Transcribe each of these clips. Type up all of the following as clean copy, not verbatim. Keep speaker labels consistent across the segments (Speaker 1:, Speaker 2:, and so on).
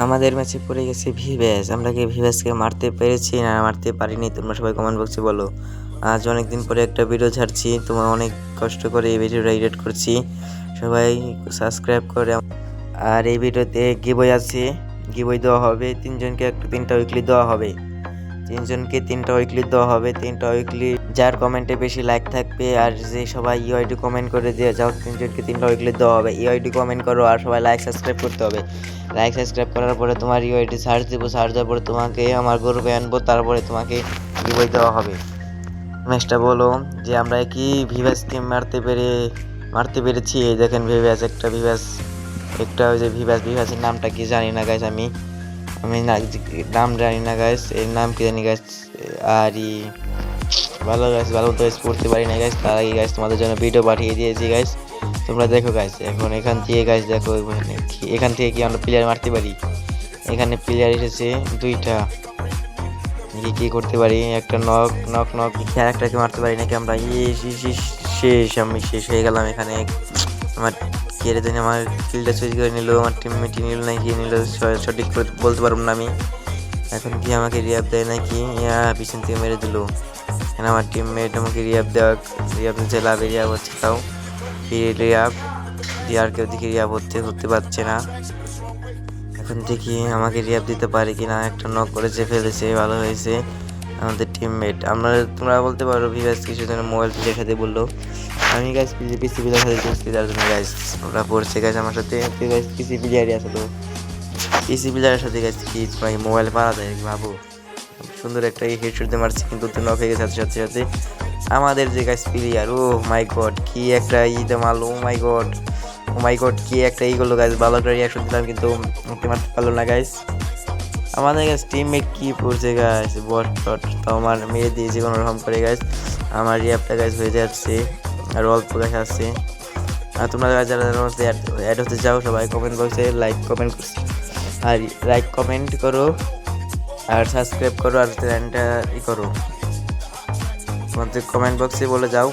Speaker 1: আমাদের ম্যাচে পড়ে গেছে ভিভ্যাস। আমরা কি ভিভ্যাসকে মারতে পেরেছি না মারতে পারিনি? তোমরা সবাই কমেন্ট বক্সে বলো। আজ অনেকদিন পরে একটা ভিডিও ছাড়ছি, তোমরা অনেক কষ্ট করে এই ভিডিওটা এডিট করছি। সবাই সাবস্ক্রাইব করে। আর এই ভিডিওতে গিভওয়ে আছে, গিভওয়ে দেওয়া হবে তিনজনকে, তিনটা উইকলি দেওয়া হবে। তিনজনকে তিনটা উইকলি দেওয়া হবে, তিনটা উইকলি। যার কমেন্টে বেশি লাইক থাকবে আর যে সবাই ইউআইডি কমেন্ট করে দিয়ে যাও, তিনজনকে তিনটা উইকলি দেওয়া হবে। ইউআইডি কমেন্ট করো আর সবাই লাইক সাবস্ক্রাইব করতে হবে। লাইক সাবস্ক্রাইব করার পরে তোমার ইউআইডি সার্চ দেবো, সার্চ দেওয়ার পরে তোমাকে আমার গ্রুপে আনবো, তারপরে তোমাকে গিভওয়ে দেওয়া হবে। ম্যাচটা বলো যে আমরা কি ভিভ্যাসকে মারতে পেরেছি। এই দেখেন ভিভ্যাস, একটা ওই যে ভিভ্যাসের নামটা কি জানি না গাইস, আমি নাম জানি না গাইস, এর নাম কি জানি গাইস। আর ভালো তো পড়তে পারি না গাইস, তার আগে গাইস তোমাদের জন্য ভিডিও পাঠিয়ে দিয়েছি গাইস, তোমরা দেখো গাইস। এখন এখান থেকে গাইস দেখো, এখান থেকে কি আমরা প্লেয়ার মারতে পারি। এখানে প্লেয়ার এসেছে দুইটা, কি করতে পারি, একটা নক নক নক ক্যারেক্টারকে মারতে পারি নাকি আমরা। আমি শেষ হয়ে গেলাম এখানে। আমার কেড়ে দিন আমার কিলটা চুরি করে নিল, আমার টিমমেটই নিল নাকি নিল সঠিক বলতে পারবো না আমি। এখন কি আমাকে রিয়াব দেয় নাকি, পিছন থেকে মেরে দিল। এখন আমার টিমমেট আমাকে রিয়াব নিচে লাভে রিয়াব হচ্ছে, তাও রিয়াব দিয়ে আর কেউ দিকে রিয়াব হতে পারছে না। এখন দেখি আমাকে রিয়াব দিতে পারে কিনা। একটা নক করেছে, ফেলেছে, ভালো হয়েছে আমাদের টিমমেট। তোমরা বলতে পারো ভিভ্যাস কিছু জন্য মোবাইল প্লেয়ার সাথে বললো, আমি গাছ পিসি প্লেয়ার সাথে চলছি, তার জন্য গাছ ওরা পড়ছে গাছ আমার সাথে। পিসি প্লেয়ারই আছে, তো পিসি প্লেয়ারের সাথে গাছ কি মোবাইল পারা যায় ভাবো। সুন্দর একটা হেডশট দিয়ে মারছি, কিন্তু নক হয়ে গেছে সাথে সাথে আমাদের যে গাছ প্লেয়ার। ও মাই গড, কি একটা মারলো। ও মাই গড কি একটা করলো গাইস। ভালো একটা রিয়াকশন দিলাম, কিন্তু মারতে পারলো না গাইস। আমাদের গাছ টিমমেট কি পড়ছে গাইস, বট তো আমার মেরে দিয়েছে কোনো রকম করে গাইস। আমার রিয়াপটা গাইস হয়ে যাচ্ছে, আর অল্প গাছ আসছে। আর তোমরা যারা অ্যাড হতে চাও সবাই কমেন্ট বক্সে লাইক কমেন্ট করো আর সাবস্ক্রাইব করো আর চ্যানেলটা করো। তোমাদের কমেন্ট বক্সে বলে যাও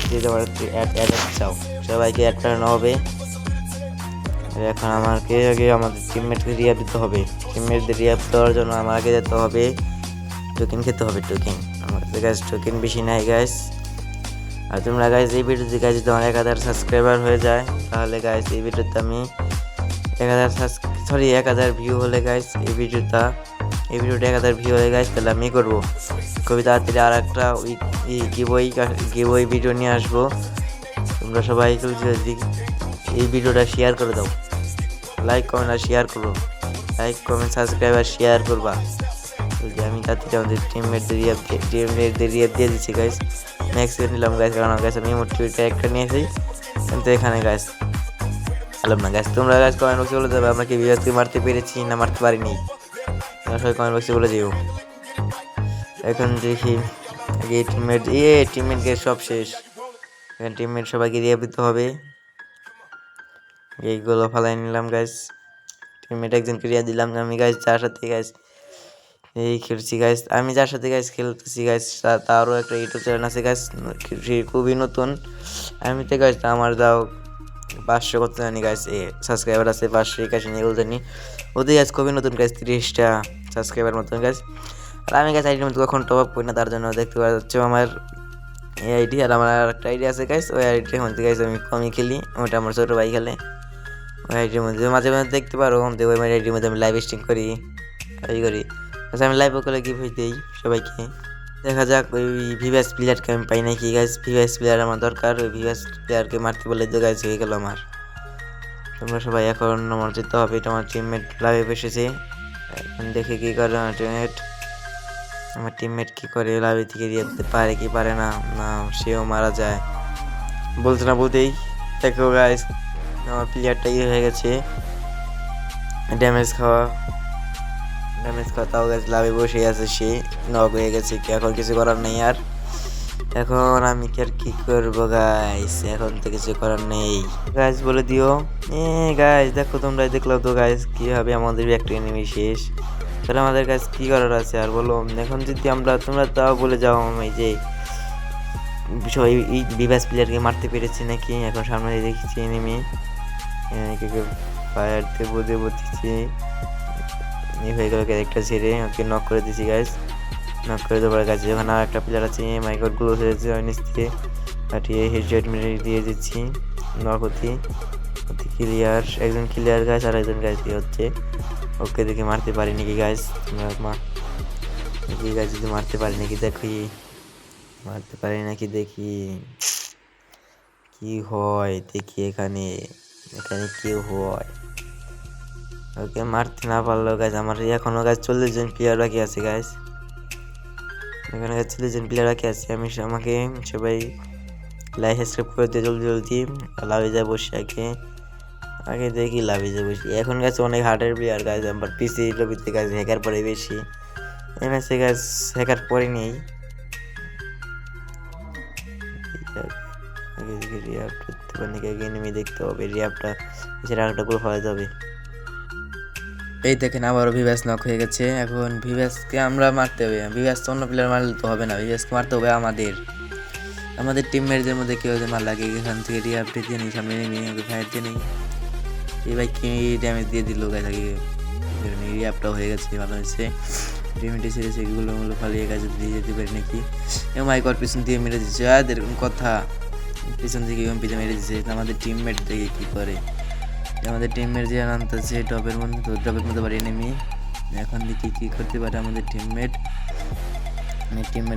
Speaker 1: যে তোমার অ্যাড চাও, সবাইকে অ্যাড করানো হবে। এখন আমাকে আগে আমাদের টিমমেটকে রিয়াব দিতে হবে। টিমমেটদের রিয়াব দেওয়ার জন্য আমাকে যেতে হবে, টোকেন খেতে হবে। টোকেন আমাদের কাছে টোকেন বেশি নাই গাইস। আর তোমরা গাইস এই ভিডিওতে গাইস যদি আমার 1000 সাবস্ক্রাইবার হয়ে যায়, তাহলে গাইস এই ভিডিওতে আমি 1000 ভিউ হলে গাইস এই ভিডিওটা 1000 ভিউ হলে গাইস, তাহলে আমি করবো খুবই তাড়াতাড়ি আর একটা গিভওয়ে ভিডিও নিয়ে আসবো। তোমরা সবাই যদি এই ভিডিওটা শেয়ার করে দাও, লাইক কমেন্ট আর শেয়ার করো, লাইক কমেন্ট সাবস্ক্রাইব আর শেয়ার করবা। আমি তাড়াতাড়ি আমাদের টিমমেটদের রিয়াব দিয়ে দিচ্ছি গাইস। নেক্সট নিলাম গাইস, কারণ গাইস আমি মোটিভেট একটা নিয়েছি, কিন্তু এখানে গাইস এলাম না গাইস। তোমরা গাইস কমেন্ট বক্সে বলে দেবে আমরা কি ভিভ্যাসকে মারতে পেরেছি না মারতে পারিনি, তোমরা সবাই কমেন্ট বক্সে বলে দিও। এখন দেখি টিমমেট গাইস সব শেষ। এখন টিমমেট সবাইকে রিয়াব দিতে হবে। এইগুলো ফালাই নিলাম গাইস, টিমমেট একজনকে রিয়া দিলাম। আমি গাইস যার সাথে গাইস খেলছি গাইস, আমি যার সাথে গাইস খেলতেছি গাইস, তারও একটা ইউটিউব চ্যানেল আছে গাইস, খুবই নতুন। আমি তো গাইস আমার দাও 500 কত জানি গাইস সাবস্ক্রাইবার আছে, 581 এগুলো জানি। ওদের গাইস খুবই নতুন গাইস, 30টা সাবস্ক্রাইবার মতন গাইস। আর আমি গাইস আইডির মধ্যে কখন টপ আপ করি না, তার জন্য দেখতে পাচ্ছ আমার এই আইডি। আর আমার একটা আইডি আছে গাইস, ওই আইডির মধ্যে গাইস আমি কমই খেলি, ওটা আমার ছোটো ভাই খেলে। ওই আইডির মধ্যে মাঝে মাঝে দেখতে পারো, ওই আইডির মধ্যে আমি লাইভ স্ট্রিম করি। আচ্ছা আমি লাইভ করলে কি ভয় দিই সবাইকে। দেখা যাক ওই ভিভ্যাস প্লেয়ারকে আমি পাই নাকি গাইস। ভিভ্যাস প্লেয়ার আমার দরকার, ওই ভিভ্যাস প্লেয়ারকে মারতে বলে তো গাইস হয়ে গেল আমার। তোমরা সবাই এখন আমার যেতে হবে, এটা আমার টিমমেট লাইভে বসেছে। এখন দেখে কি করে আমার টিমমেট কি করে, লাইভে থেকে দিতে পারে কি পারে না, না সেও মারা যায় বলতে না বলতেই। দেখো গাইস আমার প্লেয়ারটা হয়ে গেছে ড্যামেজ খাওয়া, তাও গাছ লাভে বসে আছে, সে নক হয়ে গেছে। এখন কিছু করার নেই আর। এখন আমি কি করবো গাইস, এখন তো কিছু করার নেই গাইস, বলে দিও। গাইস দেখো তোমরা দেখলো তো গাইস কিভাবে আমাদের একটা এনিমি শেষ। তাহলে আমাদের কাছে কি করার আছে আর বলো। এখন যদি তোমরা তাও বলে যাও আমি যে বিষয় এই ভিভ্যাস প্লেয়ারকে মারতে পেরেছি নাকি। এখন সামনে দেখেছি এনিমি ফায়ার দিয়ে বোঝে বলতেছি, এই হয়ে গেল ক্যারেক্টার ছেড়ে ওকে নক করে দিয়েছি গাইস। নক করে দেওয়ার কাছে যখন আর একটা প্লেয়ার আছে মাইকট গুলো হয়েছে নিচ থেকে কাটিয়ে হেডশট মেরে দিয়ে দিচ্ছি। নক অতি ক্লিয়ার, একজন ক্লিয়ার গাছ আর একজন গাছ দিয়ে হচ্ছে। ওকে দেখে মারতে পারি নাকি গাছ, তোমরা দেখি গাছ যদি মারতে পারি নাকি দেখি, মারতে পারি নাকি দেখি কি হয় দেখি। এখানে এখানে কি হয়। ওকে মারতে না পারলেও গাছ আমার এখনো গাছ 40 জন প্লেয়ার বাকি আছে গাছ। এখানে গাছ 40 জন প্লেয়ার বাকি আছে। আমাকে সবাই লাইক সাবস্ক্রাইব করে দিয়ে জলদি জলদি লাভে যায় বসে আগে দেখি লাভে যায় বসি। এখন গাছ অনেক হার্ডের প্লেয়ার গাছ, আমার পিসি লবিতে গাছ হ্যাকার পরে বেশি, এমএসএ গাছ হ্যাকার পরে নেই। আগে দেখি রিয়াপ করতে পারি নাকি, আগে এনিমি দেখতে হবে, রিয়াপটা এছাড়া আরেকটা করে ফেলাতে হবে। এই দেখেন আবারও ভিভাস নক হয়ে গেছে। এখন ভিভাসকে আমরা মারতে হবে, ভিভাস অন্য প্লেয়ার মারলে তো হবে না, ভিভাসকে মারতে হবে আমাদের টিমমেটদের মধ্যে কেউ যদি মার লাগে। এখান থেকে রিয়াপটা দিয়ে নিই, সামনে নিয়ে ওকে ফায়ার দিয়ে নিই। এই ভাই কি ড্যামেজ দিয়ে দিল গাছ, আগে রিয়াপটাও হয়ে গেছে, ভালো হয়েছে। রিমিটি সিরিজ এগুলো ফালিয়ে গাছে দিয়ে যেতে পারি নাকি। এবং মাইকর পিছন দিয়ে মেরে দিচ্ছে, এরকম কথা পিছন থেকে এমপিতে মেরে দিচ্ছে। আমাদের টিমমেট দেখে কী করে, আমাদের টিমমেট যে নামতেছে টপের মধ্যে, তো টপের মধ্যে পারি এনিমি। এখন দেখি কী করতে পারে আমাদের টিমমেট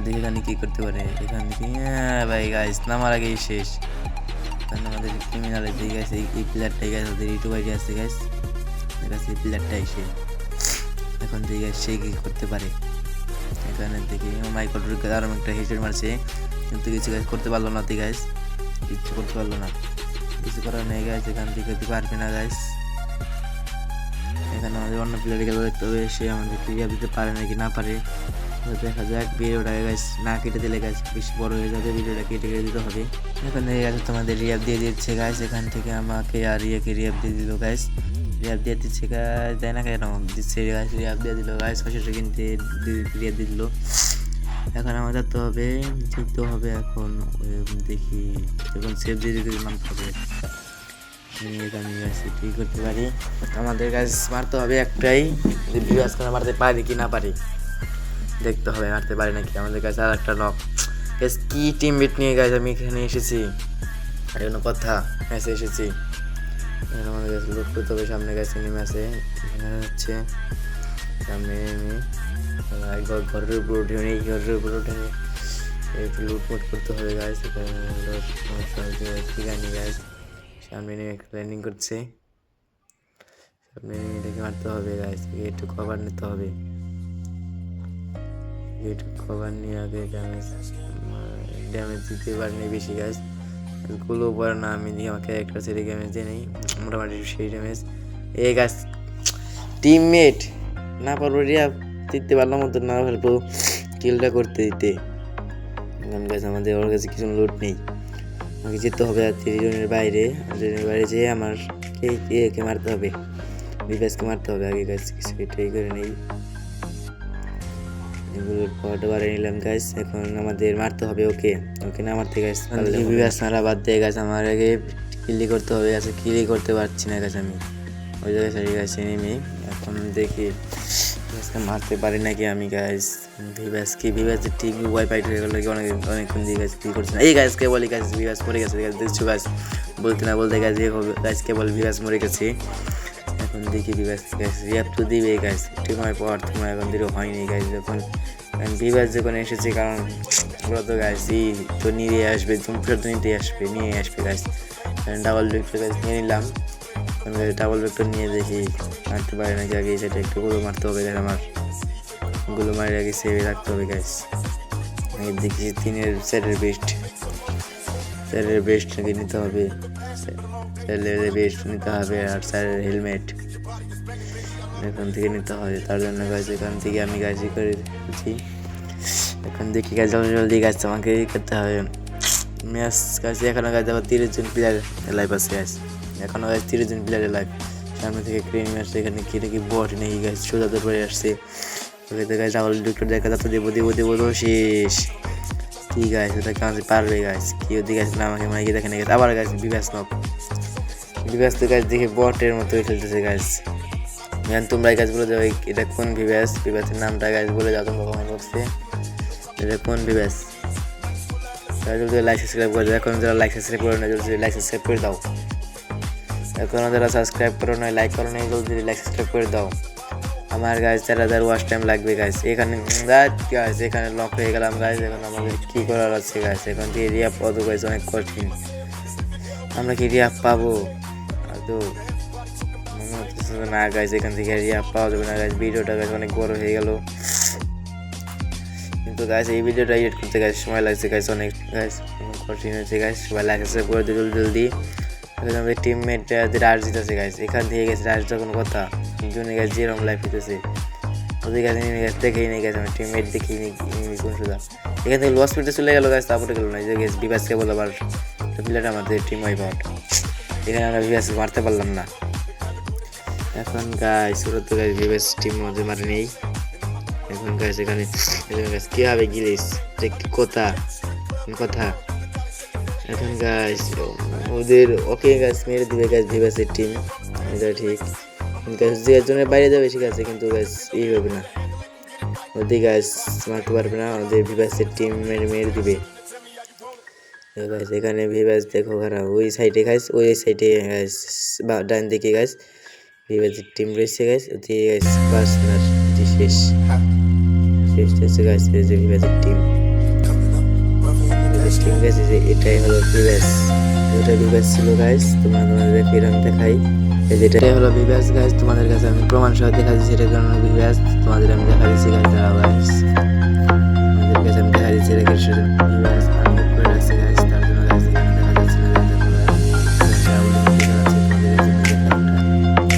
Speaker 1: দেখে এখানে কী করতে পারে। এখান থেকে ভাই গাইস নামার আগেই শেষ, কারণ আমাদের ক্রিমিনাল দিয়ে গেছে এই প্লেয়ারটাই গাছ, ওদের ইউটিউব আইডি আছে গাছ, কাছে এই প্লেয়ারটাই সে। এখন দেখি সে কী করতে পারে। এখানে দেখি মাইকোটরকে আরও একটা হেডশট মারছে, কিন্তু কিছু গাছ করতে পারলো না। তুই গাছ কিচ্ছু করতে পারলো না, কিছু করার নেই গাছ। এখান থেকে তুই পারবি না গাছ। এখানে আমাদের অন্য প্লেয়ারে গেলে দেখতে হবে সে আমাদের ক্লিয়ার দিতে পারে নাকি না পারে। দেখা যাক, ভিডিওটাকে গাছ না কেটে দিলে গাছ বেশি বড় হয়ে যাবে, ভিডিওটা কেটে দিতে হবে। এখন দেখে গেছে তোমাদের রিয়াব দিয়ে দিচ্ছে গাছ, এখান থেকে আমাকে আর ইয়েকে রিয়াব দিয়ে দিল গাছ, রিয়াব দিয়ে দিচ্ছে গাছ, দেয় না কেন দিচ্ছে গাছ, রিয়াব দিয়ে দিল গাছ, 600 কিনতে রিয়াব দিয়ে দিল। এখন আমাদের তো হবে জিততে হবে। এখন দেখি এখন সেভ দিয়ে দিতে নামতে হবে। আমি কী করতে পারি, আমাদের গাছ মারতে হবে একটাই, ভিউয়ার্স করে মারতে পারি কি না পারি দেখতে হবে, মারতে পারি নাকি। আমাদের কাছে আর একটা নক গাছ, কি টিমমেট নিয়ে গাছ আমি এখানে এসেছি, আর কোনো কথা ম্যাচে এসেছি। এখানে আমাদের কাছে লুট করতে হবে, সামনে গাছে নেমে আছে, এখানে হচ্ছে সামনে নেমে ঘরের উপর উঠে নেই, ঘরের উপর উঠে নিয়ে একটু লুটমুট করতে হবে গাছ। এখানে গাছ সামনে নেমে একটা ল্যান্ডিং করছে, সামনে নেমে এটাকে মারতে হবে গাছ, একটু কভার নিতে হবে, একটু কভার নিয়ে আগে ড্যামেজ দিতে পারিনি বেশি গাছ, গুলো পরে না আমি দিয়ে আমাকে একটা ছেড়ে ড্যামেজ দিয়ে নেই, মোটামুটি সেই ড্যামেজ। এই গাছ টিমমেট না পারবো রিয়া দিতে পারলাম মতো, না পারবো কিলটা করতে দিতে। গাছ আমাদের ওর কাছে কিছু লুট নেই, আমাকে যেতে হবে আর 30 জনের বাইরে, যেয়ে আমার কে মারতে হবে, বিভাসকে মারতে হবে আগে গাছ, কিছু এটাই করে নেই। এগুলোর পরটা বাড়িয়ে নিলাম গাছ, এখন আমাদের মারতে হবে ওকে না মারতে গাছ, বিভাস মারা বাদ দিয়ে গাছ আমার আগে কিলি করতে হবে। গাছে কিলি করতে পারছি না গাছ, আমি ওই জায়গায় সারি গাছে নেমে এখন দেখি গাছকে মারতে পারি নাকি আমি গাছ। ভিভাসের টিভি ওয়াইফাই হয়ে গেল অনেকক্ষণ দিয়ে গাছ কি করছে না। এই গাছকে বলি গাছ ভিভাস মরে গেছে, দেখছো গাছ বলতে না বলতে গাছকে বল ভিভাস মরে গেছে। এখন দেখি বিভাস গাছ রিয়াপ তো দিবে গাছ, ঠিক সময় পর তোমার এখন দিলেও হয়নি গাছ। যখন বিভাস যখন এসেছে, কারণ ওরা তো গাছ তো নিয়ে আসবে, তুমি ফেরত নিয়ে আসবে গাছ। ডাবল ভেক্টর গাছ নিয়ে নিলাম, ডাবল ভেক্টর নিয়ে দেখি মারতে পারে নাকি। আগে সেটা একটু গুলো মারতে হবে গাছ, আমার গুলো মারে আগে সেভে রাখতে হবে গাছ। দেখি 3-এর সেটের বেস্ট নাকি নিতে হবে, স্যারের বেস্ট নিতে হবে, আর স্যারের হেলমেট এখান থেকে নিতে হবে। তার জন্য গাছ এখান থেকে আমি গাছই করে দিচ্ছি। এখন দেখি গাছ জলদি গাছ আমাকে করতে হবে ম্যাচ গাছে। এখনও গাছ আবার 30 জন প্লেয়ার লাইভ আছে গাছ, এখনও গাছ 30 জন প্লেয়ার লাইভ। সামনে থেকে ক্রেন আসছে, এখানে কি নাকি বট নাকি গাছ সোজা পরে আসছে। ওকে তো গাছ ডাবল ডক্টর দেখা যাচ্ছে, দেবো তো শেষ। ঠিক আছে, ওটা কেমন পারবে গাছ, কি ওদিকে গাছ না আমাকে মাইকে দেখে না গাছ। আবার গাছ বিভাস তো গাছ দেখে বটের মতো খেলতেছে গাছ, এখন তোমরা গাছ বলে যাও এটা কোন ভিভাসের নামটা গাছ বলে যাও তোমরা কমেন্ট বক্সে, এটা কোন ভিভাস। জলদি লাইক সাবস্ক্রাইব করে দাও, এখন যারা লাইক সাবস্ক্রাইব করে না জলদি লাইক সাবস্ক্রাইব করে দাও, এখন যারা সাবস্ক্রাইব করো না লাইক করো না জলদি লাইক সাবস্ক্রাইব করে দাও। আমার গাছ 4000 ওয়াচ টাইম লাগবে গাছ। এখানে গাছ এখানে লক হয়ে গেলাম গাছ। এখন আমাদের কী করার আছে গাছ, এখন দিয়ে রিয়াপ পাবো গাছ, অনেক কঠিন। আমরা কি রিয়াপ পাবো তো মনে হচ্ছে না গাছ, এখান থেকে রিয়াপ পাওয়া যাবে না গাছ। ভিডিওটা গাছ অনেক বড় হয়ে গেল, কিন্তু গাছ এই ভিডিওটা এডিট করতে গাছ সময় লাগছে গাছ, অনেক গাছ কঠিন হয়েছে গাছ। সবাই লাইক সাবস্ক্রাইব করে দিই জলদি। এখন আমাদের টিমমেট রাজজিৎ আছে গাছ, এখান থেকে গেছে রাজজিৎ কোনো কথা দুজনে গাছ যেরকম লাইফ হইতেছে ওদের গাছ নেমে গাছ দেখেই নেই গাছ, আমার টিমমেট দেখেই নেই কোন সুদা। এখান থেকে লস ফিল্ডে চলে গেলো গাছ, তারপরে গেলো না যে গাছ বিভাসকে বলে আবার প্লেয়ার আমাদের টিম ওয়াইপ আউট। এখানে আমরা বিভাসকে মারতে পারলাম না। এখন গাছ সুরত গাছ বিভাস টিম মধ্যে মারে নেই। এখন গাছ এখানে গাছ কীভাবে গিলিস কথা কথা। এখন গাছ ওদের ওকে গাছ মেরে দিবে গাছ ভিভাসের টিম, এটা ঠিক। গাছ যে একজনের বাইরে যাবে ঠিক আছে, কিন্তু গাছ এই হবে না, ওদের গাছ মারতে পারবে না, ওদের ভিভাসের টিম মেরে দিবে গাছ। এখানে ভিভাস দেখো খারাপ, ওই সাইডে গাছ, ওই সাইডে গাছ বা ডান দিকে গাছ ভিভাসের টিম রয়েছে গাছ। ওদের গাছ পার্সোনাল শেষ হচ্ছে গাছ, যে ভিভাসের টিম টিম গেছে যে এটাই হলো ভিভাস, এটা ভিভাস ছিল গাইস। তোমাদের ফিরাম দেখাই, এটাই হলো ভিভাস গাইস। তোমাদের কাছে আমি প্রমাণ সহ দেখা দিচ্ছি এটা কারণ ভিভাস, তোমাদের আমি দেখা দিচ্ছি গাইস। দাঁড়াও গাইস, তোমাদের কাছে আমি দেখা দিচ্ছি এটা কিছু ভিভাস আনলক করে রাখছি গাইস, তার জন্য গাইস দেখা যাচ্ছে না।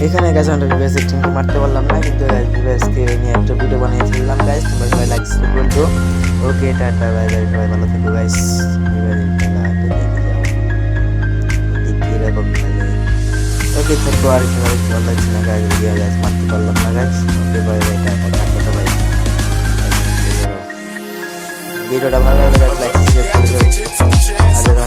Speaker 1: এখানে গাইস আমরা ভিভাসের টিমকে মারতে পারলাম না, কিন্তু গাইস ভিভাসকে নিয়ে একটা ভিডিও বানিয়েছিলাম গাইস। তোমরা সবাই লাইক সাবস্ক্রাইব করে দিও। ওকে টাটা বাই বাই, সবাই ভালো থেকো গাইস। ওকে থাকো, আর সবাই ভালো লাগছে না গাইস, গাইস মারতে পারলাম না guys. Okay bye bye, tata tata bye. ভিডিওটা ভালো লাগলে লাইক সাবস্ক্রাইব করে দিও। আর যারা